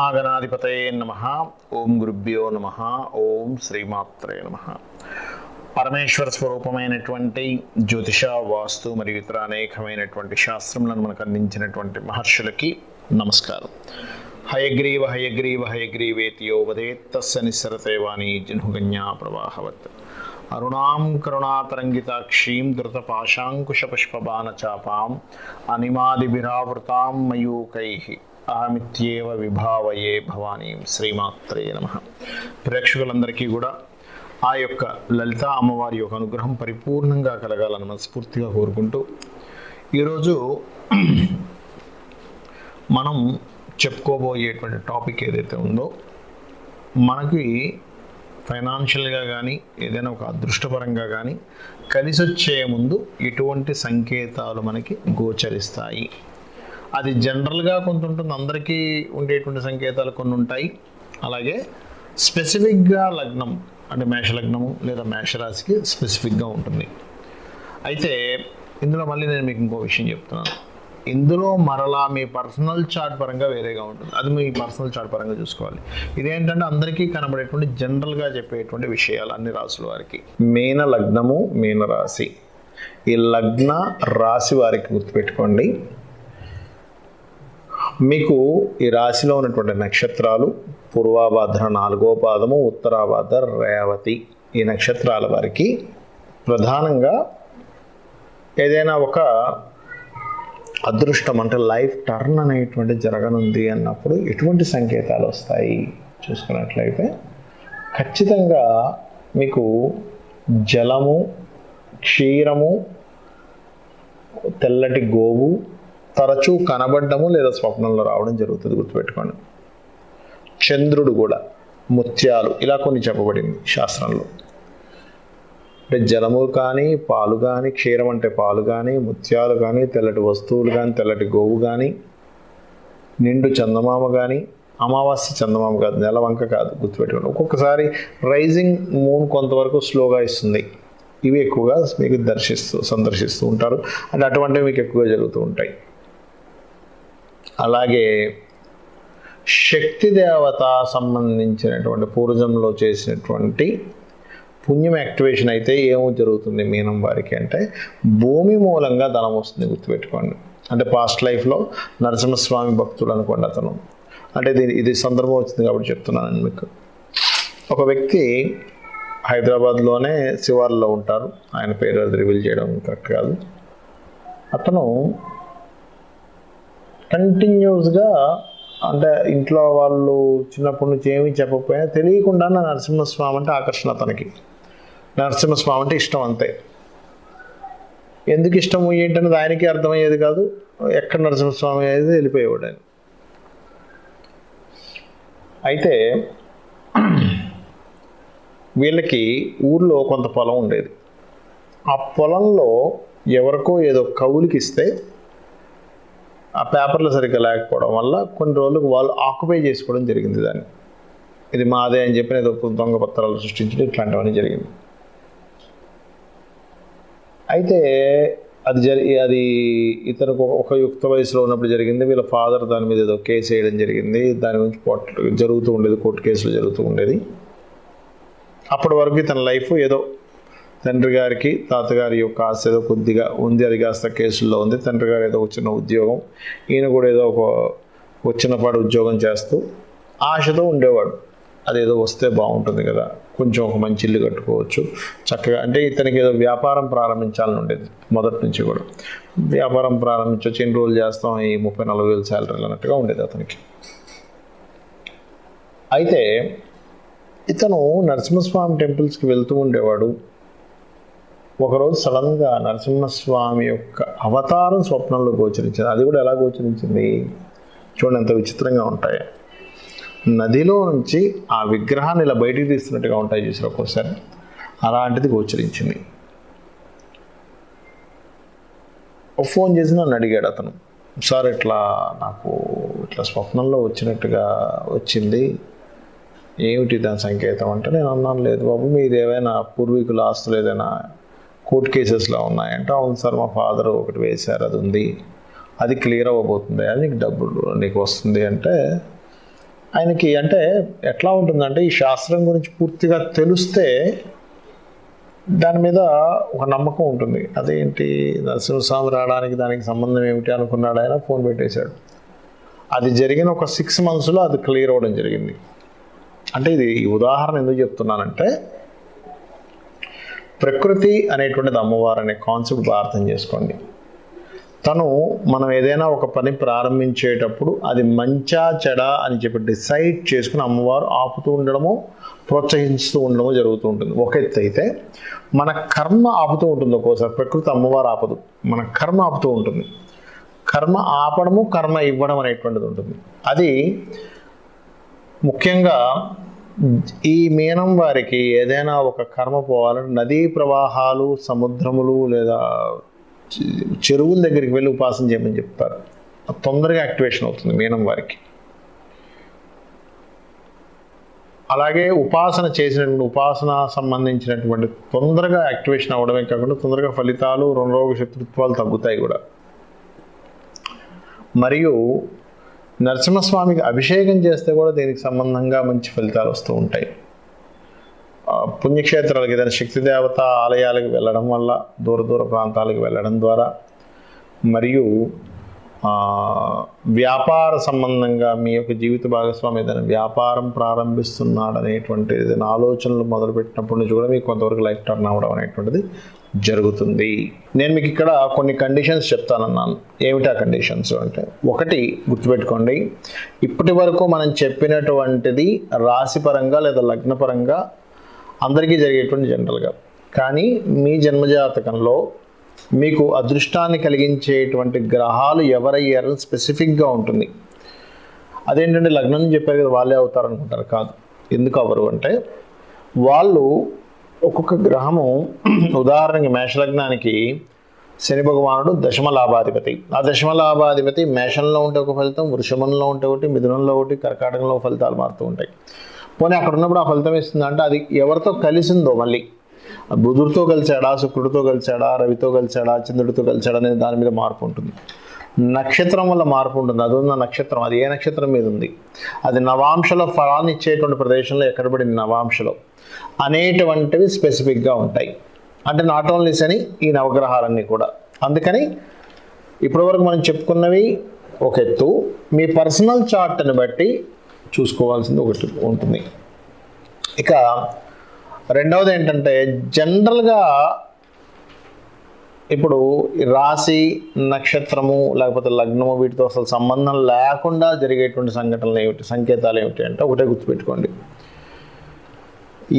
మహాగణాధిపతయే నమః. ఓం గురుభ్యో నమః. ఓం శ్రీమాత్రే నమః. పరమేశ్వర స్వరూపమైనటువంటి జ్యోతిష, వాస్తు మరియు ఇతర అనేకమైనటువంటి శాస్త్రములను మనకు అందించినటువంటి మహర్షులకి నమస్కారం. హయగ్రీవ హయగ్రీవ హయగ్రీవేతియో వదేత్ తస్య నిస్సరతే వాణి జహ్నుగన్యా ప్రవాహవత్. అరుణాం కరుణాతరంగితాక్షీం ధృతపాశాంకుశపుష్పబాణచాపాం అనిమాదిభిరావృతాం మయూకైః అహమిత్యేవ విభావయే భవానీం. శ్రీమాత్రే నమః. ప్రేక్షకులందరికీ కూడా ఆ యొక్క లలిత అమ్మవారి యొక్క అనుగ్రహం పరిపూర్ణంగా కలగాలని మనస్ఫూర్తిగా కోరుకుంటూ ఈరోజు మనం చెప్పుకోబోయేటువంటి టాపిక్ ఏదైతే ఉందో, మనకి ఫైనాన్షియల్గా కానీ ఏదైనా ఒక అదృష్టపరంగా కానీ కలిసి వచ్చే ముందు ఎటువంటి సంకేతాలు మనకి గోచరిస్తాయి. అది జనరల్గా కొంత ఉంటుంది, అందరికీ ఉండేటువంటి సంకేతాలు కొన్ని ఉంటాయి. అలాగే స్పెసిఫిక్గా లగ్నం అంటే మేషలగ్నము లేదా మేషరాశికి స్పెసిఫిక్గా ఉంటుంది. అయితే ఇందులో మళ్ళీ నేను మీకు ఇంకో విషయం చెప్తున్నాను. ఇందులో మరలా మీ పర్సనల్ చార్ట్ పరంగా వేరేగా ఉంటుంది. అది మీ పర్సనల్ చార్ట్ పరంగా చూసుకోవాలి. ఇదేంటంటే అందరికీ కనబడేటువంటి జనరల్గా చెప్పేటువంటి విషయాలు అన్ని రాశుల వారికి. మీన లగ్నము, మీన రాశి, ఈ లగ్న రాశి వారికి గుర్తుపెట్టుకోండి. మీకు ఈ రాశిలో ఉన్నటువంటి నక్షత్రాలు పూర్వాభాద్ర 4వ పాదము, ఉత్తరాభాద్ర రేవతి. ఈ నక్షత్రాల వారికి ప్రధానంగా ఏదైనా ఒక అదృష్టం అంటే లైఫ్ టర్న్ అనేటువంటి జరగనుంది అన్నప్పుడు ఎటువంటి సంకేతాలు వస్తాయి చూసుకున్నట్లయితే, ఖచ్చితంగా మీకు జలము, క్షీరము, తెల్లటి గోవు తరచూ కనబడ్డము లేదా స్వప్నంలో రావడం జరుగుతుంది. గుర్తుపెట్టుకోండి. చంద్రుడు కూడా, ముత్యాలు, ఇలా కొన్ని చెప్పబడింది శాస్త్రంలో. అంటే జలము కానీ, పాలు కానీ, క్షీరం అంటే పాలు కానీ, ముత్యాలు కానీ, తెల్లటి వస్తువులు కానీ, తెల్లటి గోవు కానీ, నిండు చందమామ కానీ, అమావాస్య చందమామ కాదు, నెలవంక కాదు, గుర్తుపెట్టుకోండి. ఒక్కొక్కసారి రైజింగ్ మూన్ కొంతవరకు స్లోగా ఇస్తుంది. ఇవి ఎక్కువగా మీకు సందర్శిస్తూ ఉంటారు. అంటే అటువంటివి మీకు ఎక్కువగా జరుగుతూ ఉంటాయి. అలాగే శక్తి దేవత సంబంధించినటువంటి పూర్వజంలో చేసినటువంటి పుణ్యం యాక్టివేషన్ అయితే ఏమో జరుగుతుంది మీనం వారికి అంటే, భూమి మూలంగా ధనం వస్తుంది. గుర్తుపెట్టుకోండి. అంటే పాస్ట్ లైఫ్లో నరసింహస్వామి భక్తుడు అనుకోండి అతను. అంటే ఇది సందర్భం వచ్చింది కాబట్టి చెప్తున్నాను మీకు. ఒక వ్యక్తి హైదరాబాద్లోనే శివార్లో ఉంటారు. ఆయన పేరు అది రివీల్ చేయడం కరెక్ట్ కాదు. అతను కంటిన్యూస్గా, అంటే ఇంట్లో వాళ్ళు చిన్నప్పటి నుంచి ఏమీ చెప్పకపోయినా తెలియకుండా నరసింహస్వామి అంటే ఆకర్షణ. అతనికి నరసింహస్వామి అంటే ఇష్టం, అంతే. ఎందుకు ఇష్టము ఏంటనేది ఆయనకి అర్థమయ్యేది కాదు. ఎక్కడ నరసింహస్వామి అనేది వెళ్ళిపోయేవాడు ఆయన. అయితే వీళ్ళకి ఊర్లో కొంత పొలం ఉండేది. ఆ పొలంలో ఎవరికో ఏదో కవులకి ఇస్తే ఆ పేపర్లు సరిగ్గా లేకపోవడం వల్ల కొన్ని రోజులకు వాళ్ళు ఆక్యుపై చేసుకోవడం జరిగింది దాన్ని. ఇది మాదే అని చెప్పిన ఏదో దొంగ పత్రాలు సృష్టించడం, ఇట్లాంటివన్నీ జరిగింది. అయితే అది ఇతనికి ఒక యుక్త వయసులో ఉన్నప్పుడు జరిగింది. వీళ్ళ ఫాదర్ దాని మీద ఏదో కేసు వేయడం జరిగింది. దాని గురించి జరుగుతూ ఉండేది, కోర్టు కేసులు జరుగుతూ ఉండేది. అప్పటి వరకు తన లైఫ్ ఏదో తండ్రి గారికి తాతగారి యొక్క ఆశ ఏదో కొద్దిగా ఉంది, అది కాస్త కేసుల్లో ఉంది. తండ్రి గారు ఏదో ఒక చిన్న ఉద్యోగం, ఈయన కూడా ఏదో ఒక చిన్నపాటి ఉద్యోగం చేస్తూ ఆశతో ఉండేవాడు. అదేదో వస్తే బాగుంటుంది కదా, కొంచెం ఒక మంచి ఇల్లు కట్టుకోవచ్చు చక్కగా. అంటే ఇతనికి ఏదో వ్యాపారం ప్రారంభించాలని ఉండేది మొదటి నుంచి కూడా. వ్యాపారం ప్రారంభించవచ్చు, ఎన్ని రోజులు చేస్తాం, ఈ 30-40 వేలు శాలరీలు అన్నట్టుగా ఉండేది అతనికి. అయితే ఇతను నరసింహస్వామి టెంపుల్స్కి వెళ్తూ ఉండేవాడు. ఒకరోజు సడన్గా నరసింహస్వామి యొక్క అవతారం స్వప్నంలో గోచరించింది. అది కూడా ఎలా గోచరించింది చూడండి, ఎంత విచిత్రంగా ఉంటాయి. నదిలో నుంచి ఆ విగ్రహాన్ని ఇలా బయటికి తీస్తున్నట్టుగా ఉంటాయి చూసారు ఒక్కోసారి, అలాంటిది గోచరించింది. ఫోన్ చేసి నన్ను అడిగాడు అతను, సార్ నాకు ఇట్లా స్వప్నంలో వచ్చినట్టుగా వచ్చింది, ఏమిటి దాని సంకేతం అంటే, నేను అన్నాను, లేదు బాబు, మీది ఏమైనా పూర్వీకుల ఆస్తులు ఏదైనా కోర్టు కేసెస్లో ఉన్నాయంటే, అవును సార్ మా ఫాదర్ ఒకటి వేశారు, అది ఉంది, అది క్లియర్ అవ్వబోతుంది, అది నీకు డబ్బులు నీకు వస్తుంది అంటే, ఆయనకి అంటే ఎట్లా ఉంటుందంటే ఈ శాస్త్రం గురించి పూర్తిగా తెలిస్తే దాని మీద ఒక నమ్మకం ఉంటుంది. అదేంటి నరసింహస్వామి రావడానికి దానికి సంబంధం ఏమిటి అనుకున్నాడు, ఆయన ఫోన్ పెట్టేశాడు. అది జరిగిన ఒక 6 monthsలో అది క్లియర్ అవ్వడం జరిగింది. అంటే ఇది ఉదాహరణ ఎందుకు చెప్తున్నానంటే, ప్రకృతి అనేటువంటిది అమ్మవారు అనే కాన్సెప్ట్ బాగా అర్థం చేసుకోండి. తను మనం ఏదైనా ఒక పని ప్రారంభించేటప్పుడు అది మంచా చెడా అని చెప్పి డిసైడ్ చేసుకుని అమ్మవారు ఆపుతూ ఉండడము, ప్రోత్సహిస్తూ ఉండడము జరుగుతూ ఉంటుంది. ఒక ఎత్తు అయితే మన కర్మ ఆపుతూ ఉంటుంది. ఒక్కోసారి ప్రకృతి అమ్మవారు ఆపదు, మన కర్మ ఆపుతూ ఉంటుంది. కర్మ ఆపడము, కర్మ ఇవ్వడం అనేటువంటిది ఉంటుంది. అది ముఖ్యంగా ఈ మీనం వారికి ఏదైనా ఒక కర్మ పోవాలంటే నదీ ప్రవాహాలు, సముద్రములు లేదా చెరువుల దగ్గరికి వెళ్ళి ఉపాసన చేయమని చెప్తారు. తొందరగా యాక్టివేషన్ అవుతుంది మీనం వారికి. అలాగే ఉపాసన చేసినటువంటి ఉపాసన సంబంధించినటువంటి తొందరగా యాక్టివేషన్ అవ్వడమే కాకుండా తొందరగా ఫలితాలు, రుణరోగ శత్రుత్వాలు తగ్గుతాయి కూడా. మరియు నరసింహస్వామికి అభిషేకం చేస్తే కూడా దీనికి సంబంధంగా మంచి ఫలితాలు వస్తూ ఉంటాయి. పుణ్యక్షేత్రాలకు ఏదైనా శక్తి దేవత ఆలయాలకు వెళ్ళడం వల్ల, దూర దూర ప్రాంతాలకు వెళ్ళడం ద్వారా, మరియు వ్యాపార సంబంధంగా మీ యొక్క జీవిత భాగస్వామి ఏదైనా వ్యాపారం ప్రారంభిస్తున్నాడు అనేటువంటి ఏదైనా ఆలోచనలు మొదలుపెట్టినప్పటి నుంచి కూడా మీకు కొంతవరకు లైఫ్ టర్న్ అవ్వడం అనేటువంటిది జరుగుతుంది. నేను మీకు ఇక్కడ కొన్ని కండిషన్స్ చెప్తానన్నాను. ఏమిటా కండిషన్స్ అంటే, ఒకటి గుర్తుపెట్టుకోండి, ఇప్పటి వరకు మనం చెప్పినటువంటిది రాశిపరంగా లేదా లగ్నపరంగా అందరికీ జరిగేటువంటి జనరల్గా. కానీ మీ జన్మజాతకంలో మీకు అదృష్టాన్ని కలిగించేటువంటి గ్రహాలు ఎవరయ్యారని స్పెసిఫిక్గా ఉంటుంది. అదేంటంటే లగ్నం చెప్పారు కదా వాళ్ళే అవుతారు అనుకుంటారు. కాదు. ఎందుకు అవ్వరు అంటే, వాళ్ళు ఒక్కొక్క గ్రహము, ఉదాహరణకి మేషలగ్నానికి శని భగవానుడు దశమ లాభాధిపతి. ఆ దశమ లాభాధిపతి మేషంలో ఉంటే ఒక ఫలితం, వృషభంలో ఉంటే ఒకటి, మిథునంలో ఒకటి, కర్కాటకంలో ఫలితాలు మారుతూ ఉంటాయి. పోనీ అక్కడ ఉన్నప్పుడు ఆ ఫలితం ఇస్తుందంటే అది ఎవరితో కలిసిందో, మళ్ళీ బుధుడితో కలిసాడా, శుక్రుడితో కలిసాడా, రవితో కలిసాడా, చంద్రుడితో కలిసాడా అనేది దాని మీద మార్పు ఉంటుంది. నక్షత్రం వల్ల మార్పు ఉంటుంది. అది ఉన్న నక్షత్రం, అది ఏ నక్షత్రం మీద ఉంది, అది నవాంశలో ఫలాన్ని ఇచ్చేటువంటి ప్రదేశంలో ఎక్కడ పడింది నవాంశలో అనేటువంటివి స్పెసిఫిక్గా ఉంటాయి. అంటే నాట్ ఓన్లీ శని, ఈ నవగ్రహాలన్నీ కూడా. అందుకని ఇప్పటివరకు మనం చెప్పుకున్నవి ఒక ఎత్తు, మీ పర్సనల్ చార్ట్ని బట్టి చూసుకోవాల్సింది ఒకటి ఉంటుంది. ఇక రెండవది ఏంటంటే, జనరల్గా ఇప్పుడు రాశి, నక్షత్రము లేకపోతే లగ్నము వీటితో అసలు సంబంధం లేకుండా జరిగేటువంటి సంఘటనలు ఏమిటి, సంకేతాలు ఏమిటి అంటే ఒకటే గుర్తుపెట్టుకోండి.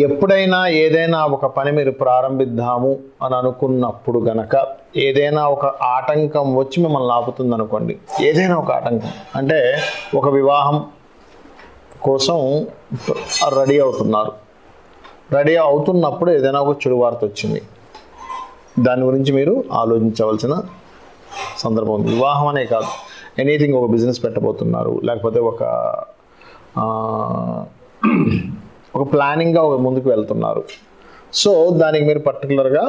ఎప్పుడైనా ఏదైనా ఒక పని మీరు ప్రారంభిద్దాము అని అనుకున్నప్పుడు గనక ఏదైనా ఒక ఆటంకం వచ్చి మిమ్మల్ని ఆపుతుంది అనుకోండి. ఏదైనా ఒక ఆటంకం అంటే, ఒక వివాహం కోసం రెడీ అవుతున్నారు, రెడీ అవుతున్నప్పుడు ఏదైనా ఒక చెడు వార్త వచ్చింది, దాని గురించి మీరు ఆలోచించవలసిన సందర్భం ఉంది. వివాహం అనే కాదు, ఎనీథింగ్, ఒక బిజినెస్ పెట్టబోతున్నారు, లేకపోతే ఒక ప్లానింగ్గా ఒక ముందుకు వెళ్తున్నారు. సో దానికి మీరు పర్టికులర్గా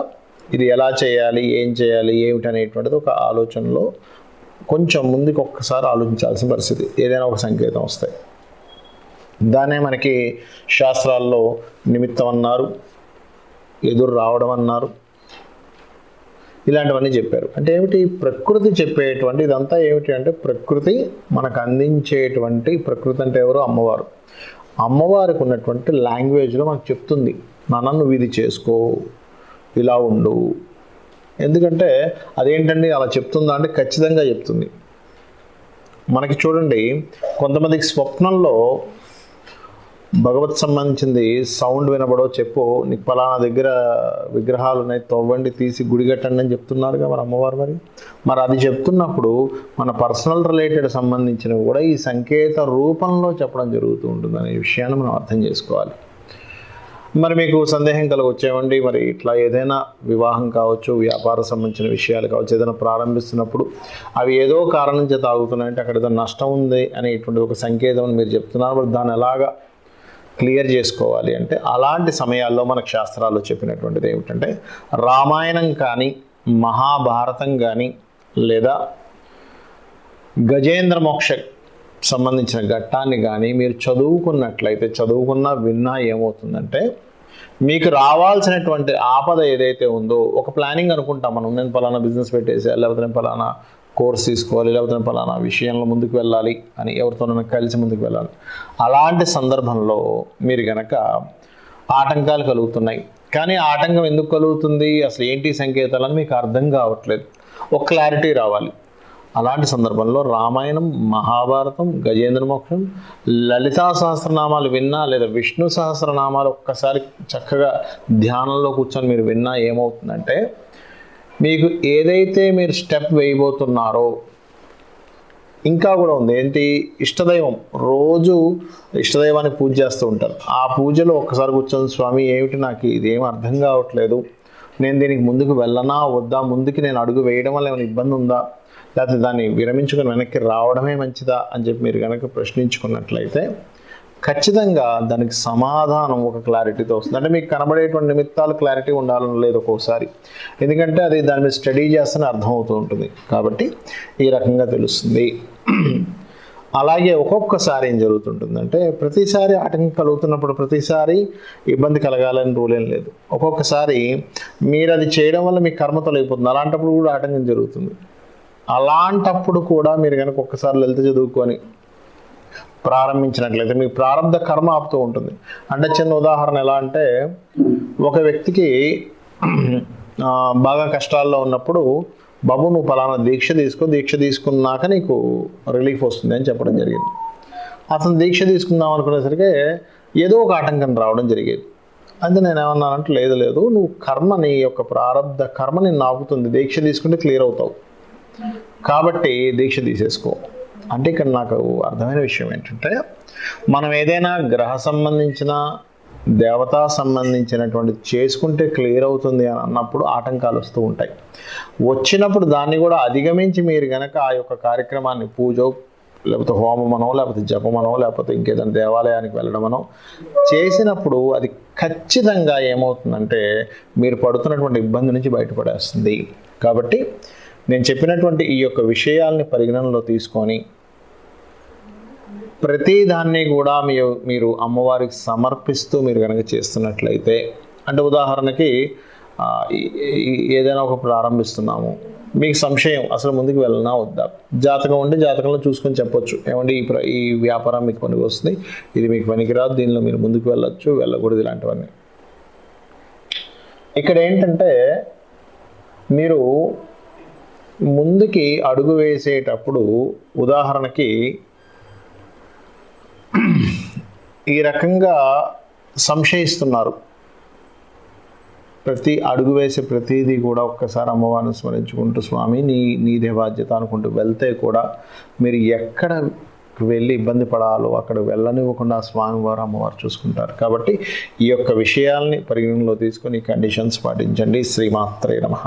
ఇది ఎలా చేయాలి, ఏం చేయాలి, ఏమిటి అనేటువంటిది ఒక ఆలోచనలో కొంచెం ముందుకు ఒక్కసారి ఆలోచించాల్సిన పరిస్థితి. ఏదైనా ఒక సంకేతం వస్తాయి. దాన్నే మనకి శాస్త్రాల్లో నిమిత్తం అన్నారు, ఎదురు రావడం అన్నారు, ఇలాంటివన్నీ చెప్పారు. అంటే ఏమిటి, ప్రకృతి చెప్పేటువంటి ఇదంతా ఏమిటి అంటే, ప్రకృతి మనకు అందించేటువంటి, ప్రకృతి అంటే ఎవరు, అమ్మవారు. అమ్మవారికి ఉన్నటువంటి లాంగ్వేజ్లో మనకు చెప్తుంది, నాన్న నువ్వు ఇది చేసుకో, ఇలా ఉండు. ఎందుకంటే అదేంటండి అలా చెప్తుందా అంటే ఖచ్చితంగా చెప్తుంది. మనకి చూడండి, కొంతమందికి స్వప్నంలో భగవత్ సంబంధించింది సౌండ్ వినబడో, చెప్పు నీకు పలానా దగ్గర విగ్రహాలు ఉన్నాయి, తవ్వండి, తీసి గుడి కట్టండి అని చెప్తున్నారుగా మరి అమ్మవారు. మరి అది చెప్తున్నప్పుడు మన పర్సనల్ రిలేటెడ్ సంబంధించినవి కూడా ఈ సంకేత రూపంలో చెప్పడం జరుగుతూ ఉంటుంది అనే విషయాన్ని మనం అర్థం చేసుకోవాలి. మరి మీకు సందేహం కలగొచ్చేవండి, మరి ఇట్లా ఏదైనా వివాహం కావచ్చు, వ్యాపార సంబంధించిన విషయాలు కావచ్చు, ఏదైనా ప్రారంభిస్తున్నప్పుడు అవి ఏదో కారణం చేత ఆగుతున్నాయంటే అక్కడ ఏదో నష్టం ఉంది అనేటువంటి ఒక సంకేతం అని మీరు చెప్తున్నారు. మరి దాన్ని ఎలాగా క్లియర్ చేసుకోవాలి అంటే, అలాంటి సమయాల్లో మనకు శాస్త్రాల్లో చెప్పినటువంటిది ఏమిటంటే, రామాయణం కానీ, మహాభారతం కానీ, లేదా గజేంద్ర మోక్ష సంబంధించిన ఘట్టాన్ని కానీ మీరు చదువుకున్నట్లయితే, చదువుకున్నా విన్నా ఏమవుతుందంటే, మీకు రావాల్సినటువంటి ఆపద ఏదైతే ఉందో, ఒక ప్లానింగ్ అనుకుంటాం మనం, నేను పలానా బిజినెస్ పెట్టేసేయాలి, లేకపోతే నేను పలానా కోర్స్ తీసుకోవాలి, లేకపోతే నేను పలానా విషయంలో ముందుకు వెళ్ళాలి అని, ఎవరితోనైనా కలిసి ముందుకు వెళ్ళాలి. అలాంటి సందర్భంలో మీరు గనక ఆటంకాలు కలుగుతున్నాయి, కానీ ఆటంకం ఎందుకు కలుగుతుంది, అసలు ఏంటి సంకేతాలని మీకు అర్థం కావట్లేదు, ఒక క్లారిటీ రావాలి. అలాంటి సందర్భంలో రామాయణం, మహాభారతం, గజేంద్ర మోక్షం, లలితా సహస్రనామాలు విన్నా, లేదా విష్ణు సహస్రనామాలు ఒక్కసారి చక్కగా ధ్యానంలో కూర్చొని మీరు విన్నా ఏమవుతుందంటే, మీకు ఏదైతే మీరు స్టెప్ వేయబోతున్నారో, ఇంకా కూడా ఉంది ఏంటి, ఇష్టదైవం, రోజు ఇష్టదైవానికి పూజ చేస్తూ ఉంటారు. ఆ పూజలో ఒక్కసారి కూర్చొని, స్వామి ఏమిటి నాకు ఇదేం అర్థం కావట్లేదు, నేను దీనికి ముందుకు వెళ్ళనా వద్దా, ముందుకి నేను అడుగు వేయడం వల్ల ఏమైనా ఇబ్బంది ఉందా, లేకపోతే దాన్ని విరమించుకొని వెనక్కి రావడమే మంచిదా అని చెప్పి మీరు కనుక ప్రశ్నించుకున్నట్లయితే, ఖచ్చితంగా దానికి సమాధానం ఒక క్లారిటీతో వస్తుంది. అంటే మీకు కనబడేటువంటి నిమిత్తాలు క్లారిటీ ఉండాలని లేదు ఒక్కోసారి, ఎందుకంటే అది దాని మీద స్టడీ చేస్తేనే అర్థమవుతూ ఉంటుంది, కాబట్టి ఈ రకంగా తెలుస్తుంది. అలాగే ఒక్కొక్కసారి ఏం జరుగుతుంటుందంటే, ప్రతిసారి ఆటంకం కలుగుతున్నప్పుడు ప్రతిసారి ఇబ్బంది కలగాలని రూల్ ఏం లేదు. ఒక్కొక్కసారి మీరు అది చేయడం వల్ల మీ కర్మ తొలగిపోతుంది, అలాంటప్పుడు కూడా ఆటంకం జరుగుతుంది. అలాంటప్పుడు కూడా మీరు కనుక ఒక్కసారి లలిత చదువుకొని ప్రారంభించినట్లయితే మీ ప్రారంభ కర్మ ఆపుతూ ఉంటుంది. అంటే చిన్న ఉదాహరణ ఎలా అంటే, ఒక వ్యక్తికి బాగా కష్టాల్లో ఉన్నప్పుడు, బాబు నువ్వు పలానా దీక్ష తీసుకో, దీక్ష తీసుకున్నాక నీకు రిలీఫ్ వస్తుంది అని చెప్పడం జరిగింది. అతను దీక్ష తీసుకుందాం అనుకునేసరికి ఏదో ఒక ఆటంకం రావడం జరిగేది. అయితే నేను ఏమన్నానంటే, లేదు లేదు, నువ్వు కర్మ, నీ యొక్క ప్రారంభ కర్మ నిన్ను ఆపుతుంది, దీక్ష తీసుకుంటే క్లియర్ అవుతావు, కాబట్టి దీక్ష తీసేసుకో అంటే. ఇక్కడ నాకు అర్థమైన విషయం ఏంటంటే, మనం ఏదైనా గ్రహ సంబంధించిన, దేవతా సంబంధించినటువంటి చేసుకుంటే క్లియర్ అవుతుంది అని అన్నప్పుడు ఆటంకాలు వస్తూ ఉంటాయి. వచ్చినప్పుడు దాన్ని కూడా అధిగమించి మీరు కనుక ఆ యొక్క కార్యక్రమాన్ని, పూజో లేకపోతే హోమమనో, లేకపోతే జపమనో, లేకపోతే ఇంకేదైనా దేవాలయానికి వెళ్ళడమనో చేసినప్పుడు అది ఖచ్చితంగా ఏమవుతుందంటే, మీరు పడుతున్నటువంటి ఇబ్బంది నుంచి బయటపడేస్తుంది. కాబట్టి నేను చెప్పినటువంటి ఈ యొక్క విషయాల్ని పరిగణనలో తీసుకొని ప్రతిదాన్ని కూడా మీరు అమ్మవారికి సమర్పిస్తూ మీరు కనుక చేస్తున్నట్లయితే, అంటే ఉదాహరణకి ఏదైనా ఒక ప్రారంభిస్తున్నాము, మీకు సంశయం అసలు ముందుకు వెళ్ళనా వద్దా, జాతకం ఉంటే జాతకంలో చూసుకొని చెప్పొచ్చు, ఏమంటే ఈ వ్యాపారం మీకు పనికి వస్తుంది, ఇది మీకు పనికిరాదు, దీనిలో మీరు ముందుకు వెళ్ళొచ్చు, వెళ్ళకూడదు, ఇలాంటివన్నీ. ఇక్కడ ఏంటంటే, మీరు ముందుకి అడుగు వేసేటప్పుడు ఉదాహరణకి ఈ రకంగా సంశయిస్తున్నారు, ప్రతి అడుగు వేసే ప్రతిదీ కూడా ఒక్కసారి అమ్మవారిని స్మరించుకుంటూ, స్వామి నీదే బాధ్యత అనుకుంటూ వెళ్తే కూడా మీరు ఎక్కడ వెళ్ళి ఇబ్బంది పడాలో అక్కడ వెళ్ళనివ్వకుండా స్వామివారు, అమ్మవారు చూసుకుంటారు. కాబట్టి ఈ యొక్క విషయాల్ని పరిగణనలో తీసుకొని కండిషన్స్ పాటించండి. శ్రీమాత్రే నమః.